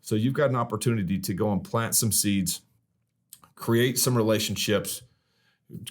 So you've got an opportunity to go and plant some seeds, create some relationships,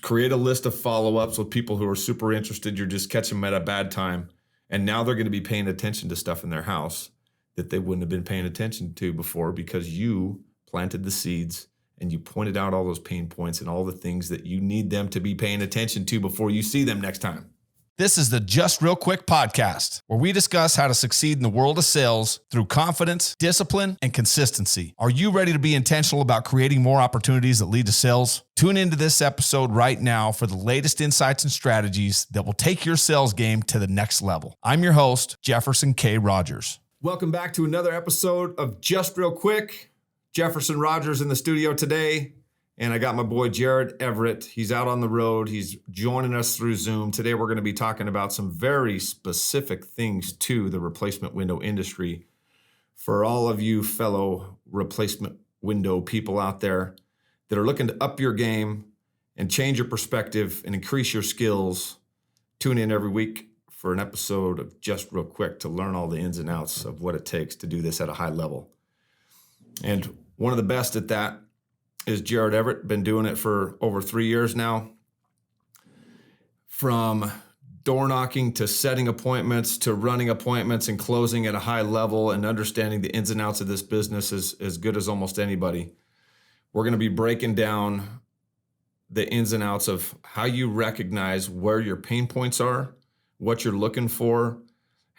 create a list of follow-ups with people who are super interested. You're just catching them at a bad time. And now they're going to be paying attention to stuff in their house that they wouldn't have been paying attention to before because you planted the seeds and you pointed out all those pain points and all the things that you need them to be paying attention to before you see them next time. This is the Just Real Quick podcast, where we discuss how to succeed in the world of sales through confidence, discipline, and consistency. Are you ready to be intentional about creating more opportunities that lead to sales? Tune into this episode right now for the latest insights and strategies that will take your sales game to the next level. I'm your host, Jefferson K. Rogers. Welcome back to another episode of Just Real Quick. Jefferson Rogers in the studio today. And I got my boy, Jared Everett. He's out on the road. He's joining us through Zoom. Today, we're going to be talking about some very specific things to the replacement window industry. For all of you fellow replacement window people out there that are looking to up your game and change your perspective and increase your skills, tune in every week for an episode of Just Real Quick to learn all the ins and outs of what it takes to do this at a high level. And one of the best at that is Jared Everett. Been doing it for over 3 years now. From door knocking to setting appointments to running appointments and closing at a high level and understanding the ins and outs of this business is as good as almost anybody. We're going to be breaking down the ins and outs of how you recognize where your pain points are, what you're looking for.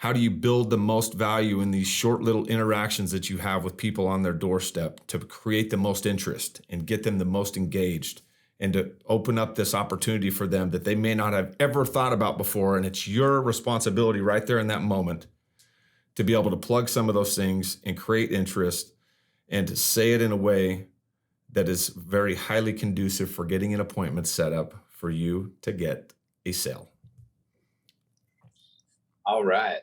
How do you build the most value in these short little interactions that you have with people on their doorstep to create the most interest and get them the most engaged and to open up this opportunity for them that they may not have ever thought about before? And it's your responsibility right there in that moment to be able to plug some of those things and create interest and to say it in a way that is very highly conducive for getting an appointment set up for you to get a sale. All right.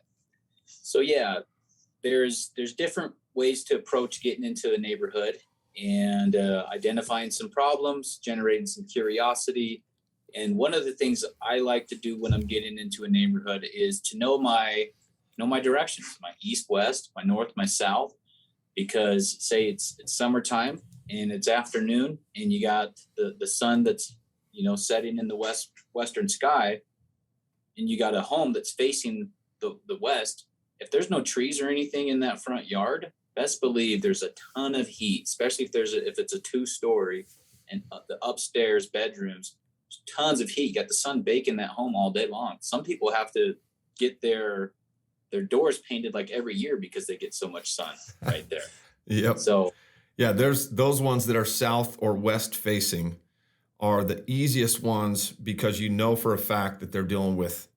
So yeah, there's different ways to approach getting into a neighborhood and identifying some problems, generating some curiosity. And one of the things I like to do when I'm getting into a neighborhood is to know my directions, my east, west, my north, my south, because say it's summertime and it's afternoon and you got the sun that's, setting in the western sky, and you got a home that's facing the west. If there's no trees or anything in that front yard, best believe there's a ton of heat, especially if it's a 2-story and the upstairs bedrooms, there's tons of heat. You got the sun baking that home all day long. Some people have to get their doors painted like every year because they get so much sun right there. Yep. So yeah, there's those ones that are south or west facing are the easiest ones because you know for a fact that they're dealing with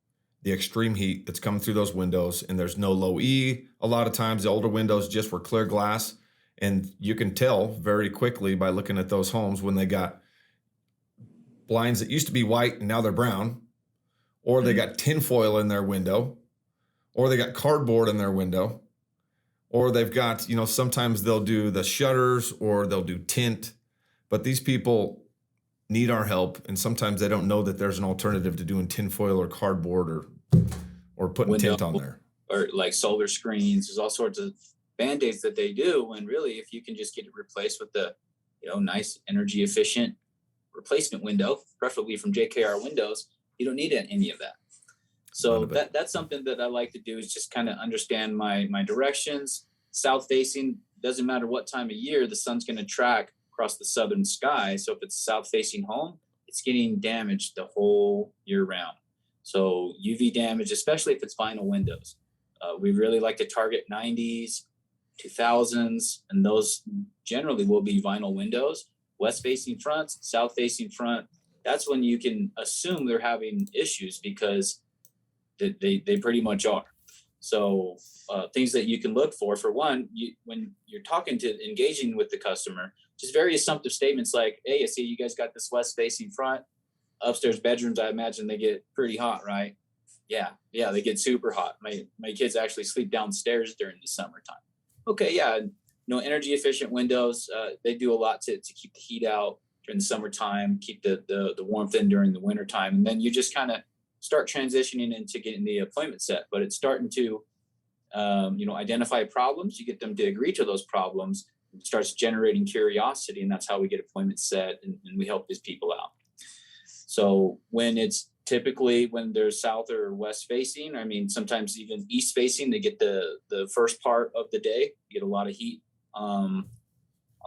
the extreme heat that's coming through those windows, and there's no low E. A lot of times the older windows just were clear glass, and you can tell very quickly by looking at those homes when they got blinds that used to be white and now they're brown, or they got tinfoil in their window, or they got cardboard in their window, or they've got, sometimes they'll do the shutters or they'll do tint, but these people need our help, and sometimes they don't know that there's an alternative to doing tinfoil or cardboard or putting tint on there. Or like solar screens. There's all sorts of Band-Aids that they do, and really if you can just get it replaced with the nice energy efficient replacement window, preferably from JKR Windows, you don't need any of that. So that's something that I like to do, is just kind of understand my directions. South facing, doesn't matter what time of year, the sun's going to track across the southern sky. So if it's a south facing home, it's getting damaged the whole year round. So UV damage, especially if it's vinyl windows. We really like to target 90s, 2000s, and those generally will be vinyl windows. West facing front, south facing front, that's when you can assume they're having issues because they pretty much are. So things that you can look for one, when you're engaging with the customer, just very assumptive statements like, hey, I see you guys got this west facing front, upstairs bedrooms, I imagine they get pretty hot, right? Yeah, they get super hot. My kids actually sleep downstairs during the summertime. Okay, yeah, energy efficient windows, they do a lot to keep the heat out during the summertime, keep the warmth in during the wintertime. And then you just kind of start transitioning into getting the appointment set. But it's starting to identify problems, you get them to agree to those problems, it starts generating curiosity, and that's how we get appointments set, and we help these people out. So when it's typically when they're south or west facing, I mean, sometimes even east facing, they get the first part of the day, you get a lot of heat on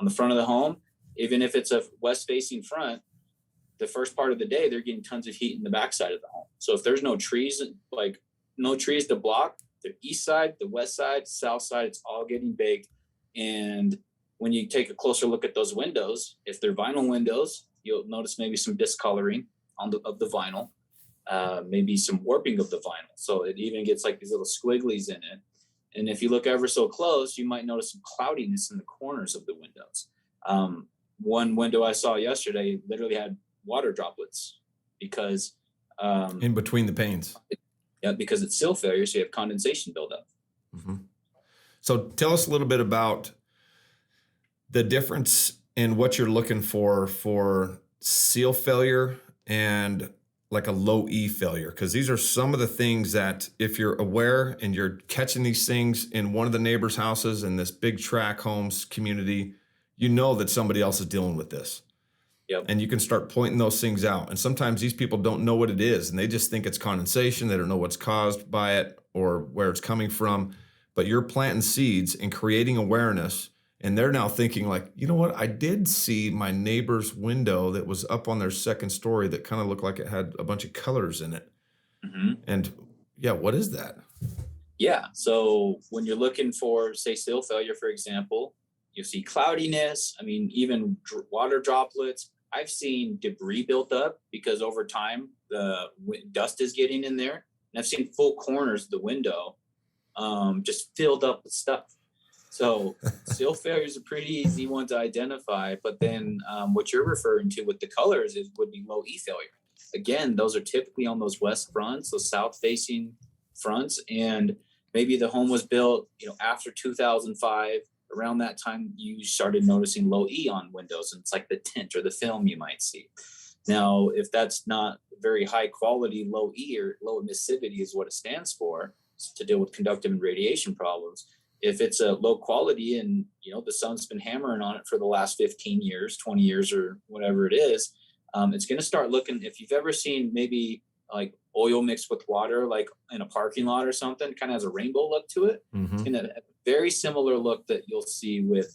the front of the home. Even if it's a west facing front, the first part of the day, they're getting tons of heat in the backside of the home. So if there's no trees, like no trees to block the east side, the west side, south side, it's all getting baked. And when you take a closer look at those windows, if they're vinyl windows, you'll notice maybe some discoloring of the vinyl, maybe some warping of the vinyl. So it even gets like these little squigglies in it. And if you look ever so close, you might notice some cloudiness in the corners of the windows. One window I saw yesterday literally had water droplets because in between the panes. Yeah, because it's sill failure, so you have condensation buildup. Mm-hmm. So tell us a little bit about the difference in what you're looking for seal failure and like a low E failure, because these are some of the things that if you're aware and you're catching these things in one of the neighbors' houses in this big tract homes community, you know that somebody else is dealing with this. Yep. And you can start pointing those things out. And sometimes these people don't know what it is, and they just think it's condensation. They don't know what's caused by it or where it's coming from. But you're planting seeds and creating awareness. And they're now thinking like, you know what? I did see my neighbor's window that was up on their second story that kind of looked like it had a bunch of colors in it. Mm-hmm. And yeah, what is that? Yeah. So when you're looking for, say, sill failure, for example, you'll see cloudiness. I mean, even water droplets. I've seen debris built up because over time the dust is getting in there, and I've seen full corners of the window just filled up with stuff. So sill failure is a pretty easy one to identify, but then what you're referring to with the colors would be low E failure. Again, those are typically on those west fronts, those south facing fronts, and maybe the home was built, after 2005. Around that time, you started noticing low E on windows, and it's like the tint or the film you might see. Now, if that's not very high quality, low E or low emissivity is what it stands for, to deal with conductive and radiation problems. If it's a low quality and, the sun's been hammering on it for the last 15 years, 20 years, or whatever it is, it's going to start looking, if you've ever seen maybe like oil mixed with water, like in a parking lot or something, kind of has a rainbow look to it. Mm-hmm. It's going to have a very similar look that you'll see with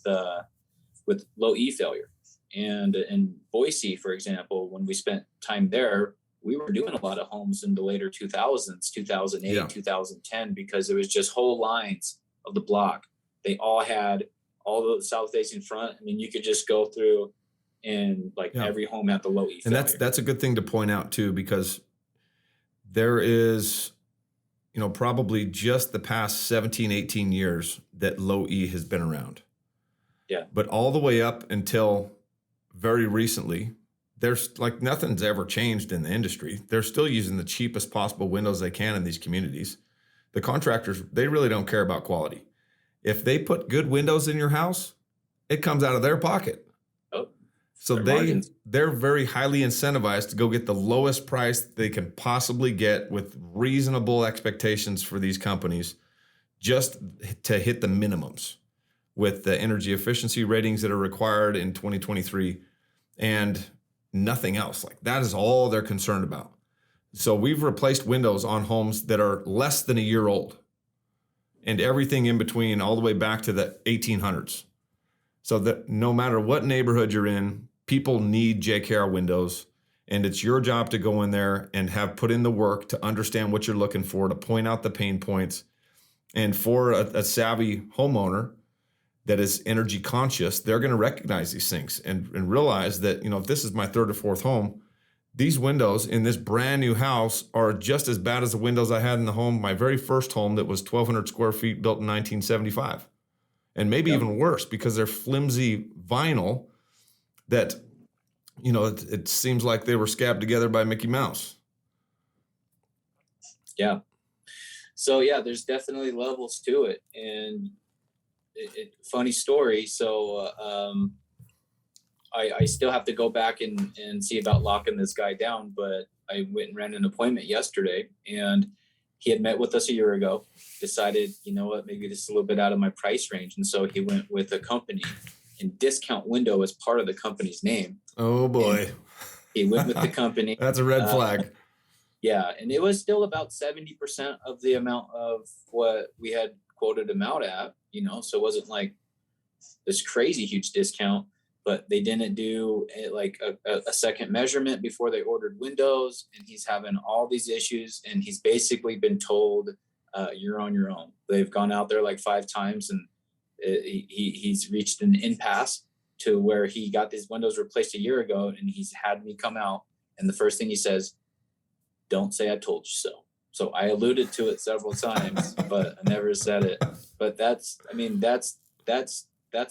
low E failure. And in Boise, for example, when we spent time there, we were doing a lot of homes in the later 2000s, 2008, 2010, because there was just whole lines of the block. They all had all the south facing front. I mean, you could just go through and every home had the low E failure. And that's a good thing to point out too, because there is, probably just the past 17, 18 years that low E has been around. Yeah. But all the way up until very recently, there's like nothing's ever changed in the industry. They're still using the cheapest possible windows they can in these communities. The contractors, they really don't care about quality. If they put good windows in your house, it comes out of their pocket. So they're very highly incentivized to go get the lowest price they can possibly get with reasonable expectations for these companies, just to hit the minimums with the energy efficiency ratings that are required in 2023 and nothing else. Like that is all they're concerned about. So we've replaced windows on homes that are less than a year old and everything in between all the way back to the 1800s. So that no matter what neighborhood you're in, people need JKR windows, and it's your job to go in there and have put in the work to understand what you're looking for, to point out the pain points. And for a savvy homeowner that is energy conscious, they're going to recognize these things and realize that, if this is my third or fourth home, these windows in this brand new house are just as bad as the windows I had in the home, my very first home that was 1,200 square feet built in 1975. And maybe even worse because they're flimsy vinyl that, it seems like they were scabbed together by Mickey Mouse. Yeah. So there's definitely levels to it. And funny story. So I still have to go back and see about locking this guy down, but I went and ran an appointment yesterday, and he had met with us a year ago, decided, you know what, maybe this is a little bit out of my price range. And so he went with a company, and Discount Window is part of the company's name. Oh boy. And he went with the company. That's a red flag. Yeah. And it was still about 70% of the amount of what we had quoted him out at, you know, so it wasn't like this crazy huge discount, but they didn't do a second measurement before they ordered windows, and he's having all these issues, and he's basically been told, you're on your own. They've gone out there like 5 times, and he's reached an impasse to where he got these windows replaced a year ago, and he's had me come out, and the first thing he says, don't say I told you so. So I alluded to it several times, but I never said it. But that's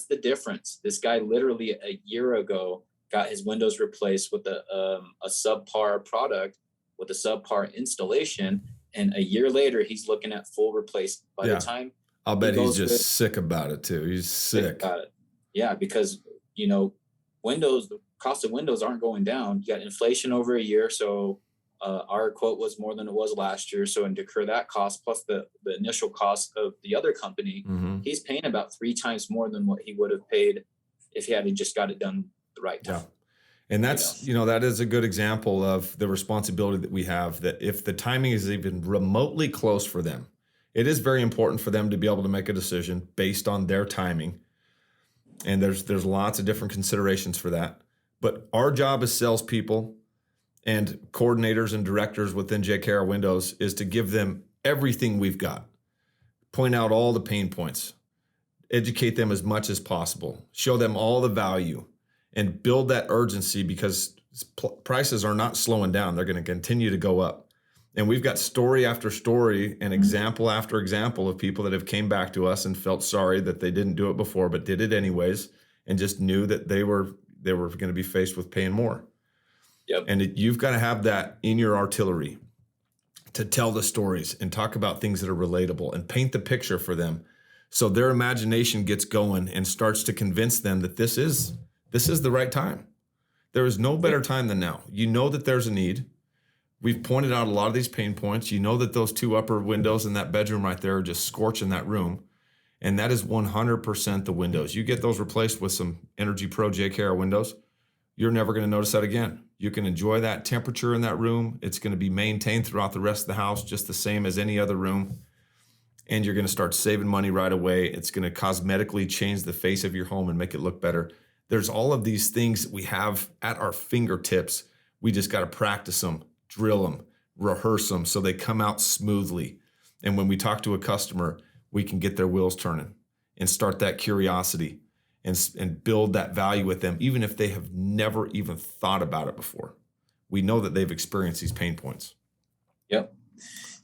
the difference. This guy literally a year ago got his windows replaced with a subpar product with a subpar installation. And a year later, he's looking at full replacement. By the time I'll bet he's just sick about it too. He's sick about it. Yeah, because, you know, the cost of windows aren't going down. You got inflation over a year. So our quote was more than it was last year. So, and to incur that cost plus the initial cost of the other company, he's paying about 3 times more than what he would have paid if he had just got it done the right time. Yeah. And that's, you know, that is a good example of the responsibility that we have, that if the timing is even remotely close for them, it is very important for them to be able to make a decision based on their timing. And there's lots of different considerations for that. But our job as salespeople and coordinators and directors within JKR Windows is to give them everything we've got, point out all the pain points, educate them as much as possible, show them all the value, and build that urgency, because prices are not slowing down. They're going to continue to go up. And we've got story after story and example after example of people that have came back to us and felt sorry that they didn't do it before, but did it anyways, and just knew that they were going to be faced with paying more. Yep. And you've got to have that in your artillery to tell the stories and talk about things that are relatable and paint the picture for them, so their imagination gets going and starts to convince them that this is the right time. There is no better time than now. You know that there's a need. We've pointed out a lot of these pain points. You know that those 2 upper windows in that bedroom right there are just scorching that room. And that is 100% the windows. You get those replaced with some Energy Pro JKR windows, you're never going to notice that again. You can enjoy that temperature in that room. It's going to be maintained throughout the rest of the house just the same as any other room. And you're going to start saving money right away. It's going to cosmetically change the face of your home and make it look better. There's all of these things that we have at our fingertips. We just got to practice them, drill them, rehearse them so they come out smoothly. And when we talk to a customer, we can get their wheels turning and start that curiosity and build that value with them, even if they have never even thought about it before. We know that they've experienced these pain points. Yep.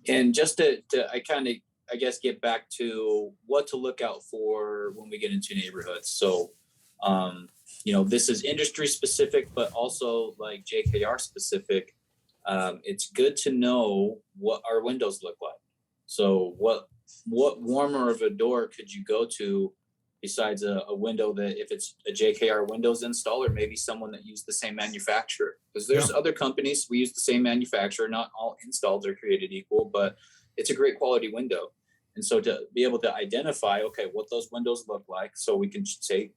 And just to I guess, get back to what to look out for when we get into neighborhoods. So, you know, this is industry specific, but also like JKR specific. It's good to know what our windows look like. So what warmer of a door could you go to besides a window that, if it's a JKR Windows installer, maybe someone that used the same manufacturer? Because there's other companies, we use the same manufacturer. Not all installs are created equal, but it's a great quality window. And so to be able to identify, okay, what those windows look like, so we can say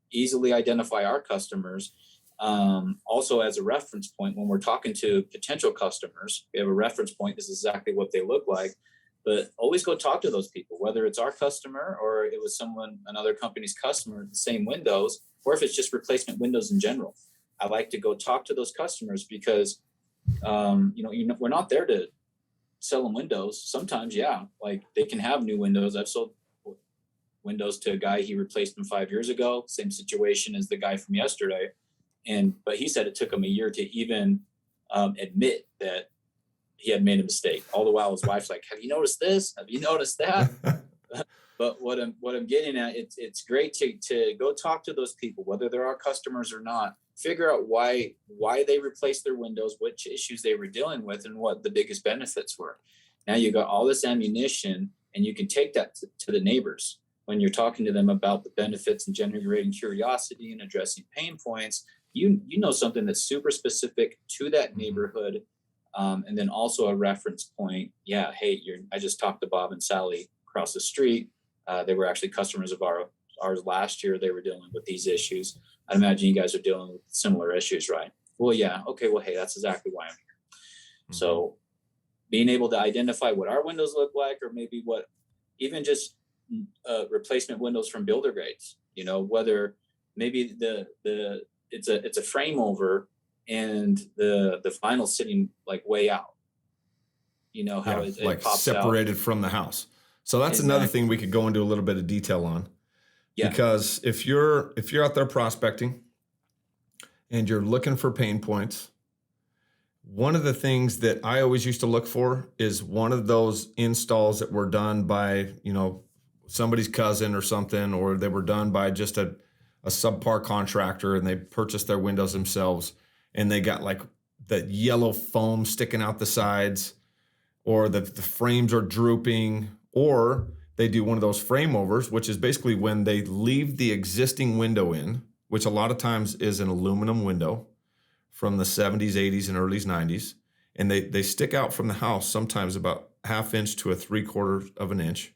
easily identify our customers. Also as a reference point, when we're talking to potential customers, we have a reference point. This is exactly what they look like. But always go talk to those people, whether it's our customer or it was another company's customer, the same windows, or if it's just replacement windows in general. I like to go talk to those customers because, we're not there to sell them windows. Sometimes, like they can have new windows. I've sold windows to a guy, he replaced them 5 years ago. Same situation as the guy from yesterday. But he said it took him a year to even admit that he had made a mistake. All the while his wife's like, have you noticed this? Have you noticed that? But what I'm getting at, it's great to go talk to those people, whether they're our customers or not, figure out why they replaced their windows, which issues they were dealing with, and what the biggest benefits were. Now you got all this ammunition, and you can take that to the neighbors when you're talking to them about the benefits and generating curiosity and addressing pain points. You know something that's super specific to that neighborhood. And then also a reference point. Yeah, hey, I just talked to Bob and Sally across the street. They were actually customers of ours last year. They were dealing with these issues. I'd imagine you guys are dealing with similar issues, right? Well, yeah. Okay. Well, hey, that's exactly why I'm here. Mm-hmm. So being able to identify what our windows look like, or maybe what even just replacement windows from builder grades, whether maybe it's a frame over and the vinyl sitting like way out, how it like pops separated out from the house. So that's exactly. Another thing we could go into a little bit of detail on. Yeah. Because if you're out there prospecting and you're looking for pain points, one of the things that I always used to look for is one of those installs that were done by, somebody's cousin or something, or they were done by just a subpar contractor and they purchased their windows themselves and they got like that yellow foam sticking out the sides, or the frames are drooping, or they do one of those frame overs, which is basically when they leave the existing window in, which a lot of times is an aluminum window from the 70s, 80s, and early 90s. And they stick out from the house sometimes about 1/2 inch to 3/4 of an inch.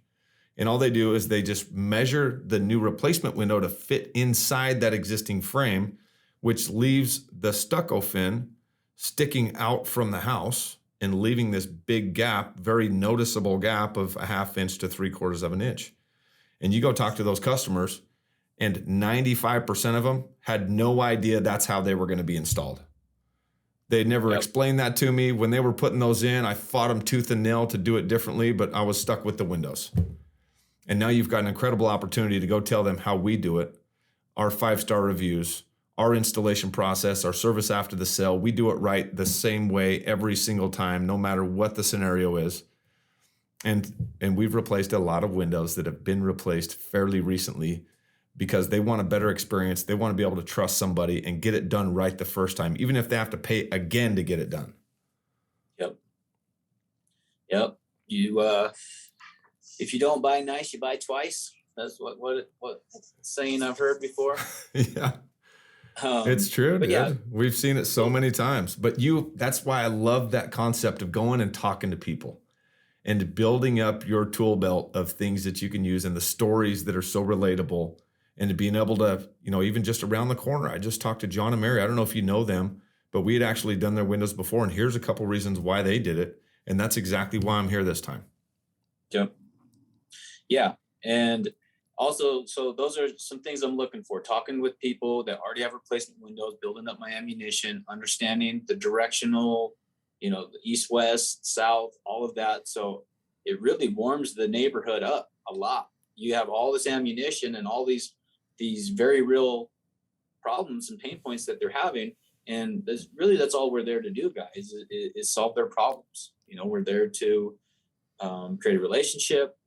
And all they do is they just measure the new replacement window to fit inside that existing frame, which leaves the stucco fin sticking out from the house and leaving this big gap, very noticeable gap of 1/2 inch to 3/4 of an inch. And you go talk to those customers, and 95% of them had no idea that's how they were going to be installed. They never explained that to me. When they were putting those in, I fought them tooth and nail to do it differently, but I was stuck with the windows. And now you've got an incredible opportunity to go tell them how we do it, our 5-star reviews, our installation process, our service after the sale. We do it right the same way every single time, no matter what the scenario is. And we've replaced a lot of windows that have been replaced fairly recently because they want a better experience. They want to be able to trust somebody and get it done right the first time, even if they have to pay again to get it done. Yep. If you don't buy nice, you buy twice. That's what saying I've heard before. Yeah. It's true, dude. Yeah. We've seen it so many times. But that's why I love that concept of going and talking to people and building up your tool belt of things that you can use and the stories that are so relatable, and being able to, even just around the corner. I just talked to John and Mary. I don't know if you know them, but we had actually done their windows before, and here's a couple reasons why they did it. And that's exactly why I'm here this time. Yep. Yeah. And also, so those are some things I'm looking for, talking with people that already have replacement windows, building up my ammunition, understanding the directional, the east, west, south, all of that. So it really warms the neighborhood up a lot. You have all this ammunition and all these very real problems and pain points that they're having. And that's all we're there to do, guys, is solve their problems. We're there to create a relationship,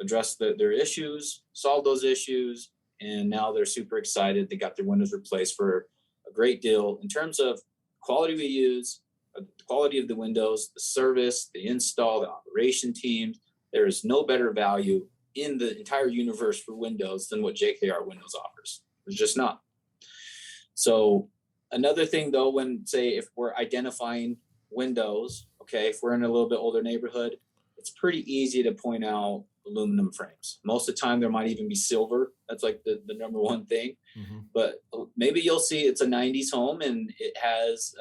address their issues, solve those issues. And now they're super excited. They got their windows replaced for a great deal in terms of quality we use, the quality of the windows, the service, the install, the operation teams. There is no better value in the entire universe for windows than what JKR Windows offers. There's just not. So another thing though, if we're identifying windows, if we're in a little bit older neighborhood, it's pretty easy to point out aluminum frames. Most of the time there might even be silver. That's like the number one thing. Mm-hmm. But maybe you'll see it's a 90s home and it has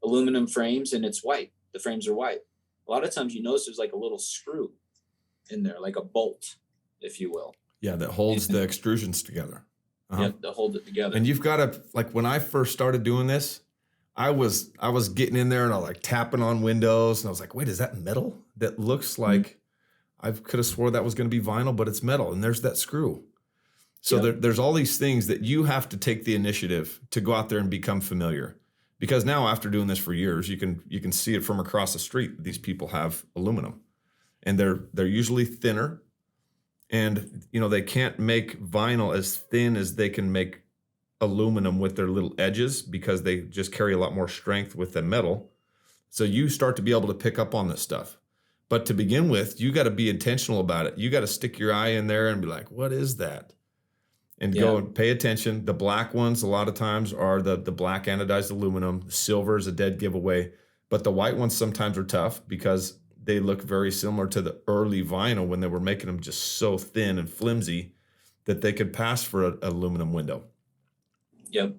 aluminum frames and it's white. The frames are white. A lot of times you notice there's like a little screw in there, like a bolt, if you will. Yeah, that holds the extrusions together. Uh-huh. Yeah, that hold it together. And you've got to, like, when I first started doing this, I was getting in there and I was like tapping on windows and I was like, wait, is that metal? That looks like I could have swore that was going to be vinyl, but it's metal. And there's that screw. So there's all these things that you have to take the initiative to go out there and become familiar. Because now after doing this for years, you can see it from across the street. These people have aluminum and they're usually thinner, and they can't make vinyl as thin as they can make aluminum with their little edges because they just carry a lot more strength with the metal. So you start to be able to pick up on this stuff. But to begin with, you got to be intentional about it. You got to stick your eye in there and be like, what is that? And go and pay attention. The black ones, a lot of times, are the black anodized aluminum. Silver is a dead giveaway. But the white ones sometimes are tough because they look very similar to the early vinyl when they were making them just so thin and flimsy that they could pass for an aluminum window. Yep.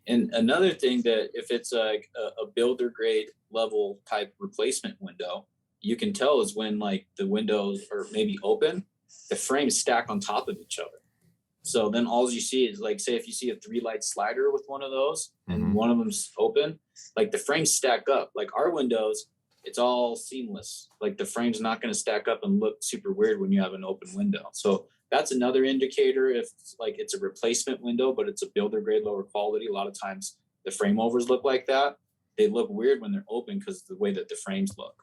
And another thing that if it's like a builder grade level type replacement window, you can tell is when like the windows are maybe open, the frames stack on top of each other. So then all you see is like, say if you see a 3-light slider with one of those and one of them's open, like the frames stack up. Like our windows, it's all seamless. Like the frame's not going to stack up and look super weird when you have an open window. So that's another indicator if like it's a replacement window, but it's a builder grade lower quality. A lot of times the frame overs look like that. They look weird when they're open because of the way that the frames look.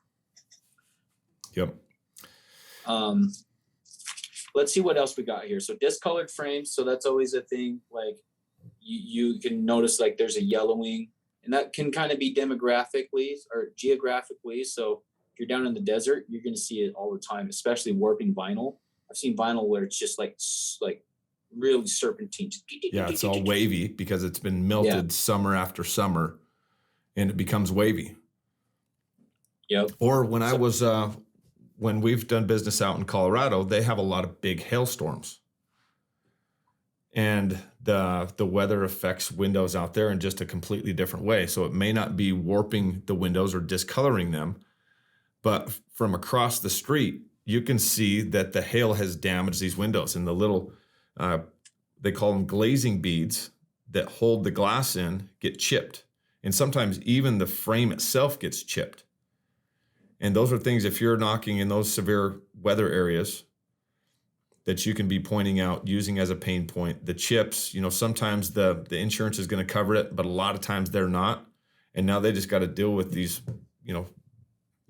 Yep. Let's see what else we got here. So discolored frames. So that's always a thing. Like you can notice like there's a yellowing, and that can kind of be demographically or geographically. So if you're down in the desert, you're going to see it all the time, especially warping vinyl. I've seen vinyl where it's just like really serpentine. Yeah, it's all wavy because it's been melted summer after summer, and it becomes wavy. Yep. Or when we've done business out in Colorado, they have a lot of big hailstorms. And the weather affects windows out there in just a completely different way. So it may not be warping the windows or discoloring them, but from across the street, you can see that the hail has damaged these windows, and the little, they call them glazing beads that hold the glass in get chipped. And sometimes even the frame itself gets chipped. And those are things, if you're knocking in those severe weather areas, that you can be pointing out, using as a pain point. The chips, sometimes the insurance is going to cover it, but a lot of times they're not. And now they just got to deal with these,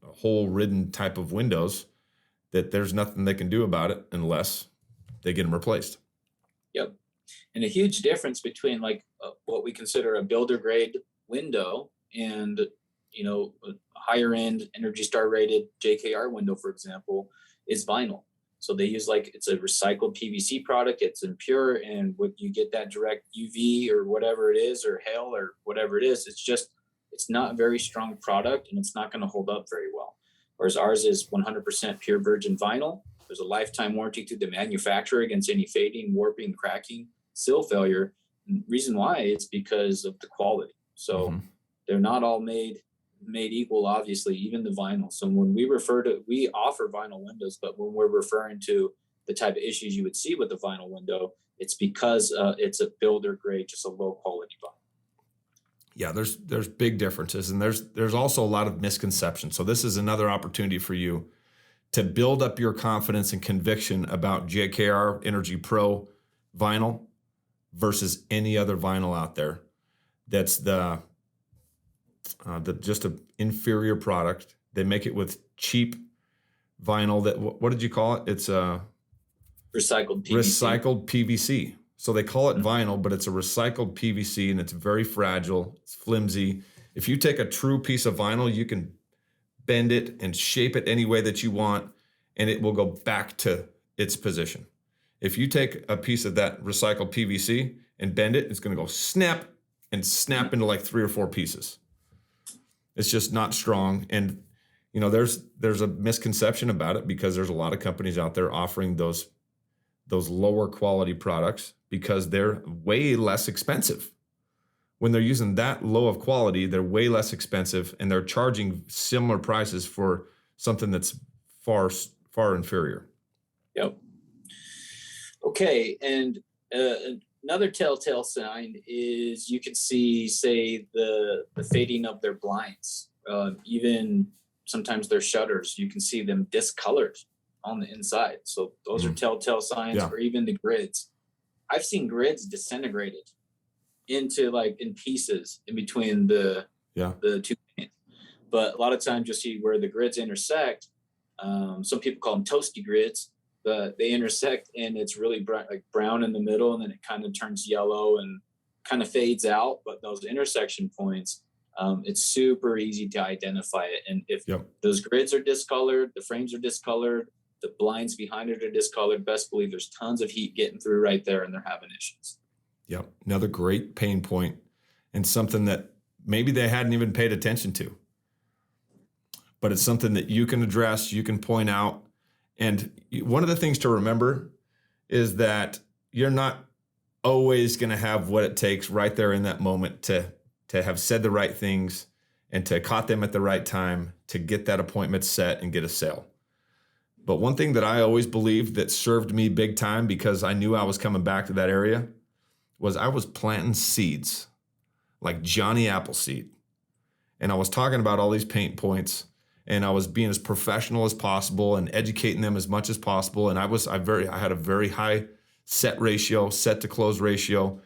hole-ridden type of windows that there's nothing they can do about it unless they get them replaced. Yep. And a huge difference between like what we consider a builder grade window and, a higher end Energy Star rated JKR window, for example, is vinyl. So they use it's a recycled PVC product. It's impure. And when you get that direct UV or whatever it is, or hail or whatever it is, it's not a very strong product, and it's not going to hold up very well. Whereas ours is 100% pure virgin vinyl. There's a lifetime warranty to the manufacturer against any fading, warping, cracking, seal failure. And the reason why it's because of the quality. So they're not all made equal, obviously, even the vinyl. So when we offer vinyl windows, but when we're referring to the type of issues you would see with the vinyl window, it's because it's a builder grade, just a low quality vinyl. Yeah, there's big differences, and there's also a lot of misconceptions. So this is another opportunity for you to build up your confidence and conviction about JKR Energy Pro vinyl versus any other vinyl out there. That's the just an inferior product. They make it with cheap vinyl that, what did you call it? It's a recycled PVC. Recycled PVC. So they call it vinyl, but it's a recycled PVC, and it's very fragile. It's flimsy. If you take a true piece of vinyl, you can bend it and shape it any way that you want, and it will go back to its position. If you take a piece of that recycled PVC and bend it, it's going to go snap into like 3 or 4 pieces. It's just not strong. And, there's a misconception about it because there's a lot of companies out there offering those lower quality products because they're way less expensive. When they're using that low of quality, they're way less expensive, and they're charging similar prices for something that's far, far inferior. Yep. Okay. And another telltale sign is you can see, say, the fading of their blinds, even sometimes their shutters. You can see them discolored on the inside. So those are telltale signs, or even the grids. I've seen grids disintegrated into in pieces in between the two paints. But a lot of times you'll see where the grids intersect. Some people call them toasty grids, but they intersect and it's really brown in the middle, and then it kind of turns yellow and kind of fades out. But those intersection points, it's super easy to identify it. And if those grids are discolored, the frames are discolored, the blinds behind it are discolored, best believe there's tons of heat getting through right there, and they're having issues. Yep. Another great pain point, and something that maybe they hadn't even paid attention to. but it's something that you can address, you can point out. And one of the things to remember is that you're not always going to have what it takes right there in that moment to have said the right things and to caught them at the right time to get that appointment set and get a sale. But one thing that I always believed that served me big time, because I knew I was coming back to that area, was I was planting seeds like Johnny Appleseed. And I was talking about all these pain points, and I was being as professional as possible and educating them as much as possible. And I had a very high set to close ratio,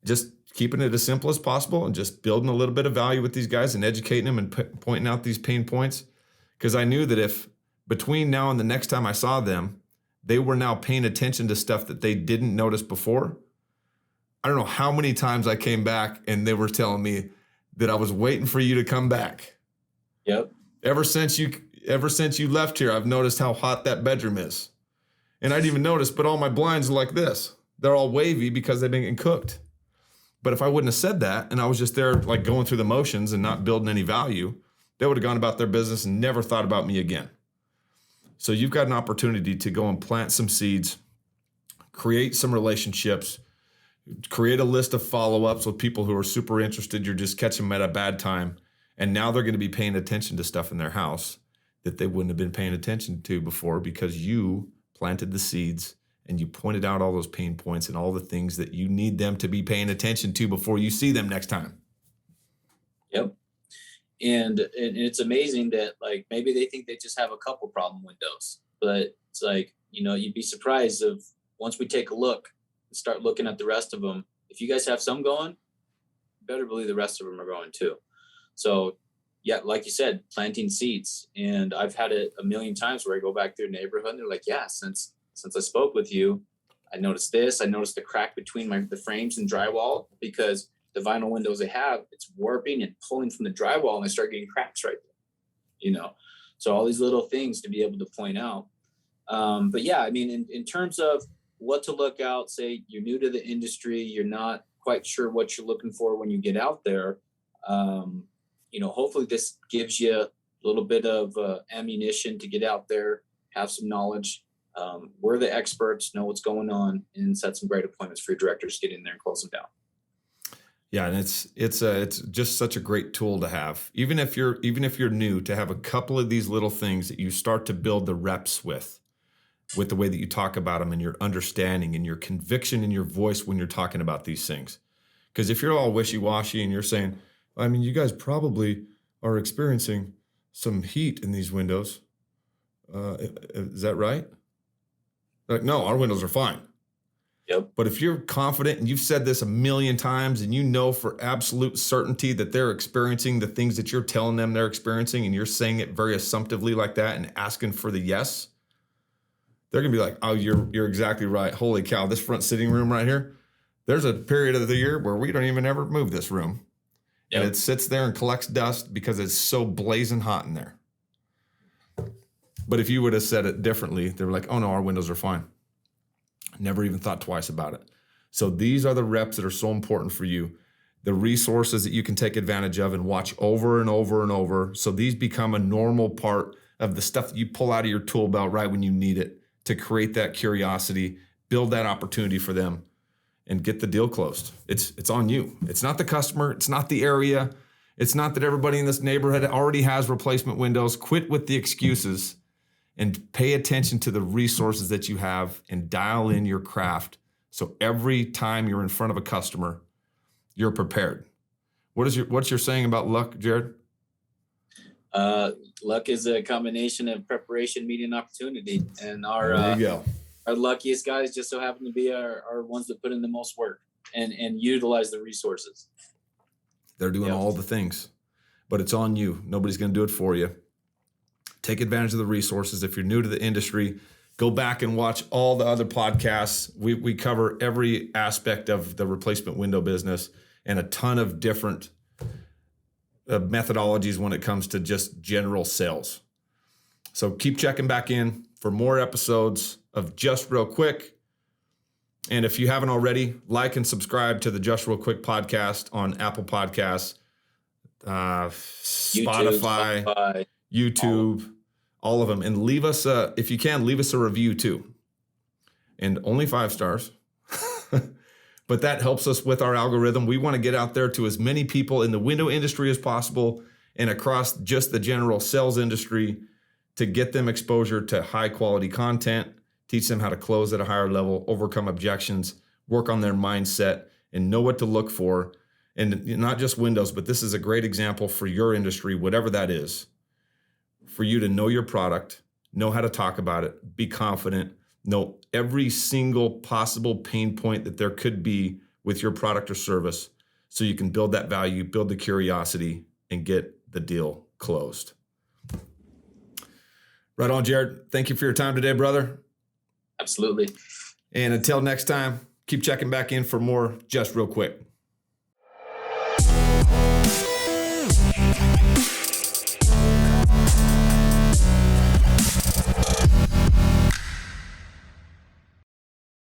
just keeping it as simple as possible and just building a little bit of value with these guys and educating them and pointing out these pain points. Because I knew that if between now and the next time I saw them, they were now paying attention to stuff that they didn't notice before. I don't know how many times I came back and they were telling me that I was waiting for you to come back. Yep. Ever since you left here, I've noticed how hot that bedroom is. And I didn't even notice, but all my blinds are like this. They're all wavy because they've been getting cooked. But if I wouldn't have said that and I was just there like going through the motions and not building any value, they would have gone about their business and never thought about me again. So you've got an opportunity to go and plant some seeds, create some relationships, create a list of follow-ups with people who are super interested. You're just catching them at a bad time. And now they're going to be paying attention to stuff in their house that they wouldn't have been paying attention to before, because you planted the seeds and you pointed out all those pain points and all the things that you need them to be paying attention to before you see them next time. Yep. And it's amazing that like maybe they think they just have a couple problem windows, but it's like, you'd be surprised if once we take a look and start looking at the rest of them, if you guys have some going, you better believe the rest of them are going too. So yeah, like you said, planting seeds. And I've had it a million times where I go back through the neighborhood and they're like, yeah, since I spoke with you, I noticed this. I noticed the crack between the frames and drywall, because the vinyl windows they have, it's warping and pulling from the drywall, and I start getting cracks right there, So all these little things to be able to point out. But yeah, I mean, in terms of what to look out, say you're new to the industry, you're not quite sure what you're looking for when you get out there. Hopefully this gives you a little bit of ammunition to get out there, have some knowledge. We're the experts, know what's going on, and set some great appointments for your directors to get in there and close them down. Yeah, and it's just such a great tool to have. Even if you're new, to have a couple of these little things that you start to build the reps with the way that you talk about them and your understanding and your conviction in your voice when you're talking about these things. Because if you're all wishy-washy and you're saying, I mean, you guys probably are experiencing some heat in these windows. Is that right? Like, no, our windows are fine. Yep. But if you're confident and you've said this a million times and you know for absolute certainty that they're experiencing the things that you're telling them they're experiencing, and you're saying it very assumptively like that and asking for the yes, they're going to be like, oh, you're exactly right. Holy cow, this front sitting room right here, there's a period of the year where we don't even ever move this room. Yep. And it sits there and collects dust because it's so blazing hot in there. But if you would have said it differently, they were like, oh no, our windows are fine. Never even thought twice about it. So these are the reps that are so important for you. The resources that you can take advantage of and watch over and over and over. So these become a normal part of the stuff that you pull out of your tool belt right when you need it to create that curiosity, build that opportunity for them, and get the deal closed. It's on you. It's not the customer. It's not the area. It's not that everybody in this neighborhood already has replacement windows. Quit with the excuses and pay attention to the resources that you have and dial in your craft. So every time you're in front of a customer, you're prepared. What's your saying about luck, Jared? Luck is a combination of preparation, meeting, and opportunity. And there you go. Our luckiest guys just so happen to be our ones that put in the most work and utilize the resources. They're doing all the things, but it's on you. Nobody's going to do it for you. Take advantage of the resources. If you're new to the industry, go back and watch all the other podcasts. We cover every aspect of the replacement window business and a ton of different methodologies when it comes to just general sales. So keep checking back in for more episodes of Just Real Quick. And if you haven't already, like and subscribe to the Just Real Quick podcast on Apple Podcasts. Spotify, YouTube, all of them. And leave us, if you can, leave us a review too. And only 5 stars. But that helps us with our algorithm. We want to get out there to as many people in the window industry as possible and across just the general sales industry to get them exposure to high quality content, teach them how to close at a higher level, overcome objections, work on their mindset, and know what to look for. And not just windows, but this is a great example for your industry, whatever that is, for you to know your product, know how to talk about it, be confident, know every single possible pain point that there could be with your product or service so you can build that value, build the curiosity, and get the deal closed. Right on, Jared. Thank you for your time today, brother. Absolutely. And until next time, keep checking back in for more Just Real Quick.